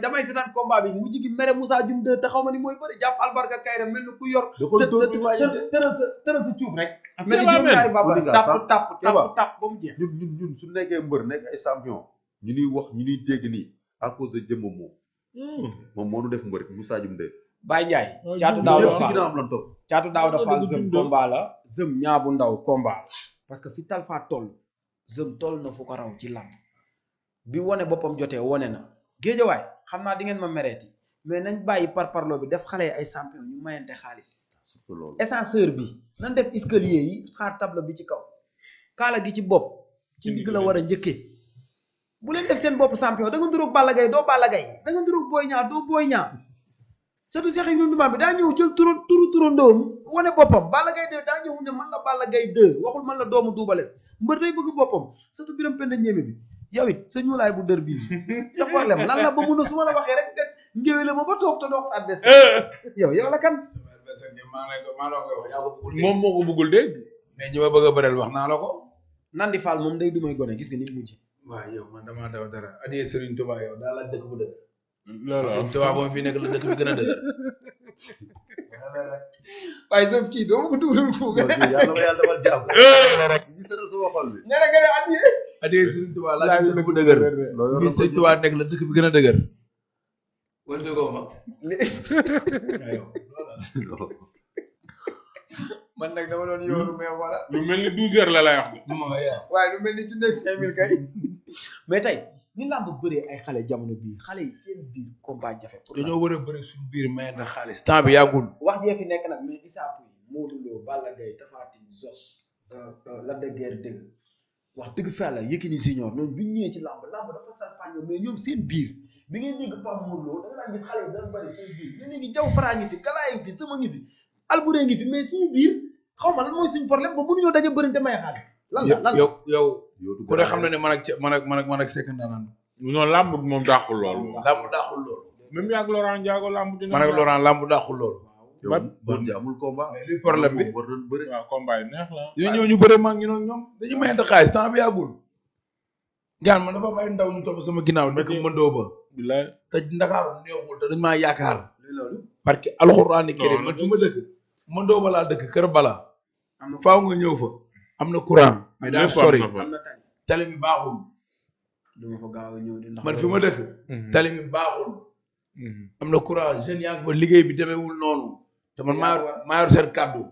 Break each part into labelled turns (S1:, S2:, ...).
S1: damay seetaan combat bi mujj gi mere Moussa Dioum 2 te xaw ma ni mooy bëri jàpp Albarka Kayre mel ni ku yor tëral sa cuub rek mel ni juróom-ñaari baba tàpp ba mu jeex
S2: ñun su nekkee mbër nekk ay champion ñu ñuy wax ñu ñuy dégg nii à cause de jëmmam moom moo nu def mbër Moussa Dioum 2
S1: Baye Ndiaye caatu Daouda Fall Zëm combat la Zëm ñaabu ndaw combat la parce que fi Talfa toll Zëm toll na fu ko raw ci lamb bi wone boppam jotee wone na géejawaay xam naa di ngeen ma mereeti mais nañ bàyyi parparloo bi def xale ay champion ñu mayante xaalis ascenseur bi nañ def escalier yi xaar table bi ci kaw kaala gi ci bopp ci ndigg la war a njëkkee bu leen def seen bopp champion da nga nduróog Balla Gaye doo Balla Gaye da nga nduróog Boy Niang doo Boy Niang surtout Cheikh Ibrahima bi daa ñëw jël turandoom wane boppam Balla Gaye 2 daa ñëw ne man la Balla Gaye 2 waxul man la doomu duubalees mbër day bëgg boppam surtout biram penda ñéeme bi yow it sa ñuulaay bu dër bii sa problème lan la ba mun a su ma la waxee rek nga ngéwéle ma ba toog te dox sa adversaire yow la kan
S3: maa la koy wax yaa ko bëggul moom moo ko bëggul dégg mais ñi ma bëgg a bëreel wax naa la ko
S1: Nandi Fall moom day dumay gone gis nga ni mujj
S3: waaw yow man damaa daw dara adiyee Serigne Touba yow daal la dëkk bu dëgg loolu Serigne Touba moom fii nekk la dëkk bi gën a dëgër
S1: waaye sëf kii doo ma ko dugalal ko
S2: yàlla ma yàlla defal jàmm rek ñu seetal sama xol bi
S1: nga ne
S3: adiyee Serigne Touba la dëkk bu dëgër bi Serigne Touba nekk la dëkk bi gën a dëgër wala déggoo ma
S1: man nag dama doon yoonu mais voilà
S4: lu mel ni 12 heures la lay wax
S1: waaye lu mel ni junne 5000 kay mais tey ni làmb bëree ay xale jamono bii xale yi seen biir combat jafe
S3: dañoo war a bëri suñu biir may na xaalis temps bi yàggul
S1: wax jee fi nekk nag mais isaapu yi Modou Lo Balla Gaye Tapha Tine Zos Lac de Guiers 2 wax dëgg fa la Yékini Junior ñoom bi ñu ñëwee ci làmb dafa salfaañoo mais ñoom seen biir bi ngeen dégg Pape Modou Lo da nga daan gis xale yi daan bëri seen biir ñu léegi jaw faraa ngi fi kalaa ngi fi sama ngi fi alburé ngi fi mais suñu biir xaw ma lan mooy suñu problème ba mënuñoo daje bërinte may xaalis lan la
S3: yow ku ne xam na ne man ak Seck Ndanane
S4: non làmb moom daaxul loolu
S3: làmb daaxul loolu
S4: même yaag Laurent Ndiago làmb dina
S3: man ak Laurent làmb daaxul loolu
S2: bër ji amul combat
S3: mais li problème bi
S2: war doon bëri
S4: waaw combat yi neex la
S3: yu ñëw ñu bëre maag ñu noonu ñoom dañu mayante xaalis temps bi yàggul gaan man dafa may ndaw ñu topp sama ginnaaw dëkk mëndoo ba
S4: bilaay
S3: te Ndakaaru neexul te dañ maa yaakaar parce que alxuraani karim man fi ma dëkk mëndoo ba laa dëkk kër bala faaw nga ñëw fa am na courant mais daa sori tali bi baaxul
S1: duma fa gaaw a ñëw di ndax
S3: man fi ma dëkk tali bi baaxul am na courant jeunes yaa ngi fa liggéey bi demeewul noonu te man maa yor seen kàddu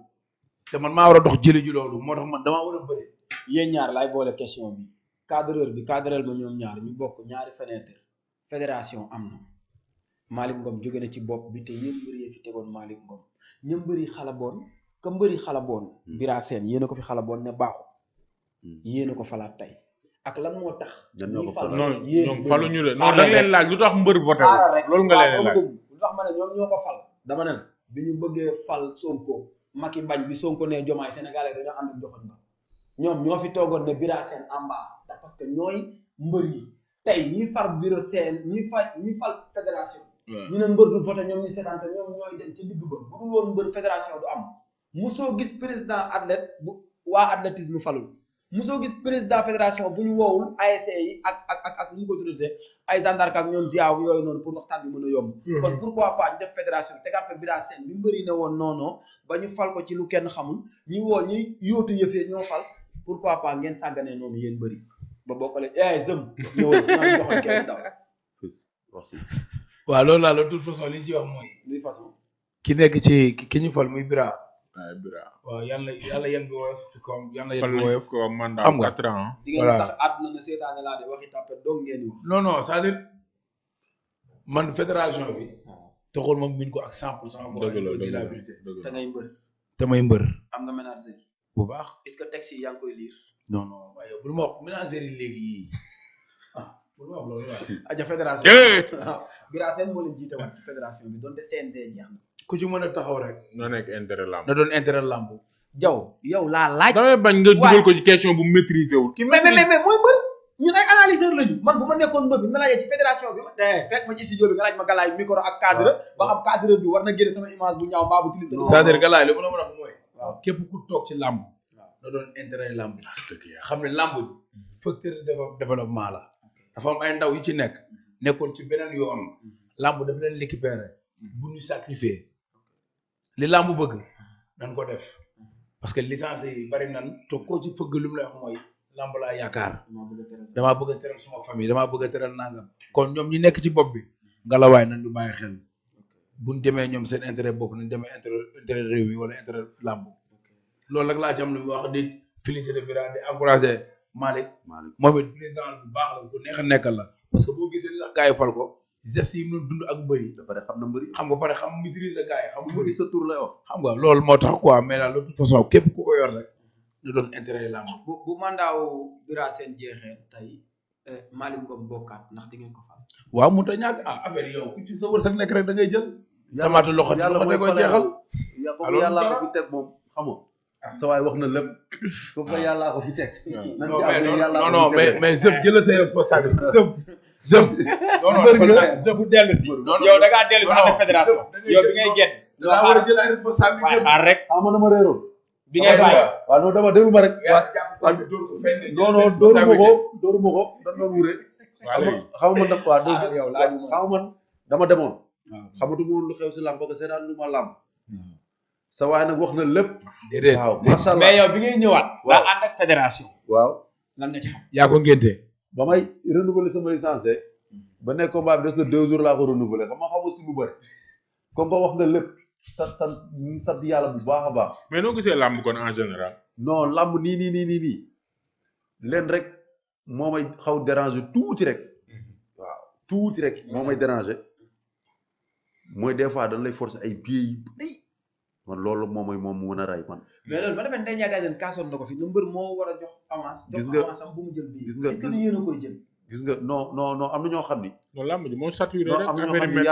S3: te man maa war a dox jëli ji loolu moo tax man damaa war a bëri
S1: yéen ñaar laay boole question bi cadreur bi cadreur ma ñoom ñaar ñu bokk ñaari fenêtre fédération am na Malick Ngom jóge na ci bopp bi te yéen mbëri fi tegoon Malick Ngom ña mbëri xalaboon ka mbëri xalaboon Bira Sène yéen a ko fi xalaboon ne baaxul yéen a ko falaat tey ak lan moo tax ñuy fal
S4: ñoom faluñu de non da nga leen laaj lu tax mbër voté loolu nga leen laaj
S1: lu tax ma ne ñoom ñoo ko fal dama ne la bi ñu bëggee fal Sonko Macky bañ bi Sonko ne Diomaye Sénégalais dañoo ànd ak joxoñ ba ñoom ñoo fi toogoon ne Bira Sène amba ndax parce que ñooy mbër yi tey ñiy far Bira Sène ñiy fal fédération ñu ne mbër du voté ñoom ñu seetaan te ñoom ñooy dem ci digg ba bu dul woon mbër fédération du am musoo gis président athlète bu waa athlétisme falul musoo gis président fédération bu ñu woowul ASC yi ak ñu ko tuddee ay gendarme ak ñoom ziaw yooyu noonu pour waxtaan bi mën a yomb kon pourquoi pas ñu def fédération tegaat fa Bira Sène bi mbëri ne woon non ba ñu fal ko ci lu kenn xamul ñi woo ñi yóotu yëfee ñoo fal pourquoi pas ngeen sàgganee noonu yéen bëri ba bokkale Zëm ñëwal ñoo joxoon kenn daw
S3: waaw loolu laa la toute façon li ñu ci wax mooy
S1: luy façon
S3: ki nekk ci ki ñu fal muy Bira
S4: Bira
S3: waaw yàlla yan bi woyof ci kawam yàlla yan bi woyof
S4: ko mandat
S3: xam nga
S4: 4 ans
S1: di ngeen tax àdduna na seetaane laa de waxi tàppet doog ngeen wax
S3: non c'est-à-dire man fédération bi taxul ma min ko ak 100%
S4: dëgg la
S1: te ngay mbër
S3: te may mbër
S1: am nga ménager
S3: bu baax
S1: est-ce que texte yi yaa ngi koy lire
S3: non waaye bul ma wax ménager yi léegi yii bul ma wax loolu waaye
S1: aja fédération Bira Sène moo leen jiite waat ci fédération bi donte CNG jeex na
S3: ku ci mën a taxaw rek
S4: na nekk intérêt lamb
S3: na doon intérêt lamb
S1: jaw yow laa laaj
S4: damay bañ nga dugal ko ci question bu maîtriser wul ki
S1: mais mooy mbër ñun ay analyseur lañu man bu ma nekkoon mbër bi ma laajee ci fédération bi fekk ma ci studio bi nga laaj ma galaay micro ak cadre ba xam cadre bi war na génne sama image bu ñaaw mbaa bu tilim
S3: c'est-à-dire galaay li ma la mën a wax mooy waaw képp ku toog ci lamb na doon intérêt lamb xam ne lamb bi facteur de développement la dafa am ay ndaw yu ci nekk nekkoon ci beneen yoon làmb daf leen récupérer bu ñu sacrifier li làmb bëgg dañ ko def parce que licence yi bari nan te koo ci fëgg lu mu lay wax mooy làmb laa yaakaar damaa bëgg a teral suma famille damaa bëgg a teral nangam kon ñoom ñi nekk ci bopp bi ngalawaay nañ ñu bàyyi xel buñ demee ñoom seen intérêt bopp nañ demee intérêt réew mi wala intérêt làmb loolu nag laa ci am lu wax di félicité Bira di encouragé Malick moom it président bu baax la ku neex a nekkal la parce que boo gisee li tax gars yi fal ko gestes yi mu dund ak mbëri
S2: da pare xam na mbëri
S3: xam nga pare xam maîtriser gars yi xam mbëri
S2: sa tour lay wax
S3: xam nga loolu moo tax quoi mais daal de toute façon képp ku ko yor rek ñu doon intérêt làmb
S1: bu mandaaw Bira Sène jeexee tey Malick Ngom bokkaat ndax di ngeen ko fal
S3: waaw mu ta ñàkk affaire yow ku ci sa wërsëg nekk rek da ngay jël tamaate loxo da koy jeexal
S2: yàlla ko fi teg moom xam nga sa waay wax na lépp comme que yàllaa ko fi teg
S3: non mais Zeb jël say responsabilité Zeb
S1: non bu dellu si yow da ngaa dellu si ànd ak fédération yow bi ngay génn
S3: daa war a jël ay responsabilité
S1: waaye xaar rek
S2: xam na ma réeroon
S1: bi ngay bàyyi
S2: waaw non dama déglu ma rek non dóoru ma ko dañ doon wure xam man nag waa xam man dama demoon xamatu moon lu xew si làmb parce que seetaan lu ma làmb sa waay nag wax na lépp
S3: déedéet
S2: waaw macha allah
S1: mais yow bi ngay ñëwaat daa ànd ak fédération
S2: waaw
S1: lan nga ci xam
S3: yaa ko ngénte
S2: ba may renouveler sama licence ba nekk combat bi des na 2 jours laa ko renouveler xam nga xaw ma si lu bëri comme que wax nga lépp sant yàlla bu baax a baax
S4: mais noo gisee làmb kon en général
S2: non làmb nii leen rek moo may xaw déranger tuuti rek waaw tuuti rek moo may déranger mooy des fois dañ lay forcer ay billets yi bëri man loolu moom mu mën a rey man.
S1: mais loolu ba defee Ndeye Ndiaye Tyson kaasoon na ko fi nga mbër moo war a jox avance.
S2: gis nga
S1: jox avance am bu mu jël bii.
S2: gis nga
S1: est-ce que ni yéen a koy jël.
S2: gis nga non am na ñoo xam ni.
S4: non làmb ji moo saturé rek
S2: am na ñoo xam ni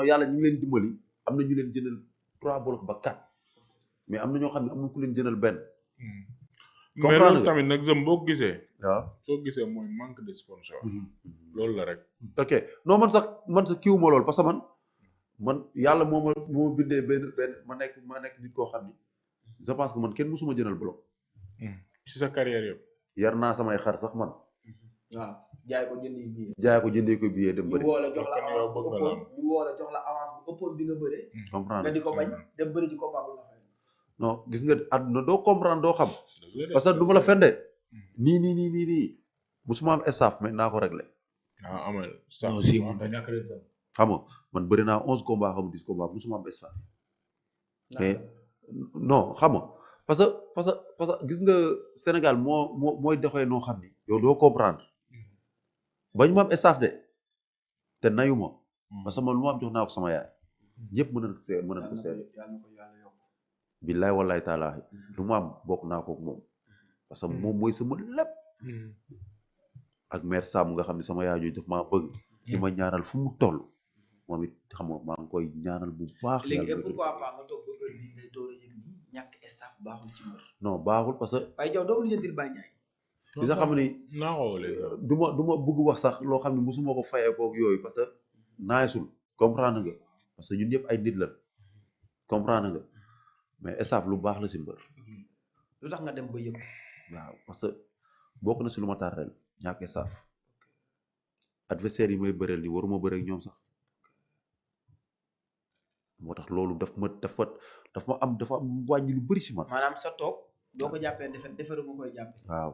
S2: yàlla ñu ngi leen dimbali am na ñu leen jëndal 3 blocs ba 4 mais am na ñoo xam ne am na ku leen jëndal benn.
S4: mais loolu tamit nag Zem boo gisee.
S2: waaw
S4: soo gisee mooy manque de sponsor. loolu la rek.
S2: ok non man sax kiiwu ma loolu parce que man yàlla moo ma bindee benn ma nekk nit koo xam ni je pense que man kenn mësuma jëndal bloc.
S4: ci sa carrière yëpp.
S2: yar naa samay xar sax man.
S1: waaw jaay ko jëndee billet.
S2: jaay ko jëndee ko billet dem bëri.
S1: ñu woo la jox la avance bu ëppoon ñu woo la jox la avance bu ëppoon bi nga bëree.
S2: comprendre
S1: nga di ko bañ dem bëri ji combat bu la fay.
S2: non gis nga àdduna doo comprendre doo xam. parce que du ma la fende. nii musuma am staff mais naa ko réglé.
S4: ah amal
S3: non si man da ñàkk rek sax.
S2: xam nga man bëri naa 11 combats xam 10 combats musuma am staff. mais non xam nga parce que gis nga Sénégal mooy doxee noo xam ni. yow doo comprendre. bañ ma am staff de te nayu ma. parce que man lu ma am jox naa ko sama yaay. ñëpp mën nañ ko seet. billaay wallaay taalaahi lu ma am bokk naa ko moom. parce que moom mooy sama lépp. ak mère Sam nga xam ne sama yaay jooju daf maa bëgg. di ma ñaanal fu mu toll. moom it xam nga maa ngi koy ñaanal bu baax.
S1: léegi et pourquoi pas nga toog ba heure bii ngay door a yëg ni ñàkk staff baaxul ci mbër.
S2: non baaxul parce que.
S1: waaye Diaw doo lijjantil Baye Ndiaye.
S2: li nga xam ni. du ma bëgg wax sax loo xam ne mosuma ko fayee koog yooyu parce que naayisul comprendre nga parce que ñun ñëpp ay nit la comprendre nga mais staff lu baax la si mbër.
S1: lu tax nga dem ba yëg.
S2: waaw parce que bokk na si lu ma tardel ñàkk staff adversaire yi may bëreel ni waruma bëreel ñoom sax moo tax loolu dafa am wàññi lu bëri si man.
S1: maanaam sa toog doo ko jàppee deferu nga koy jàppee.
S2: waaw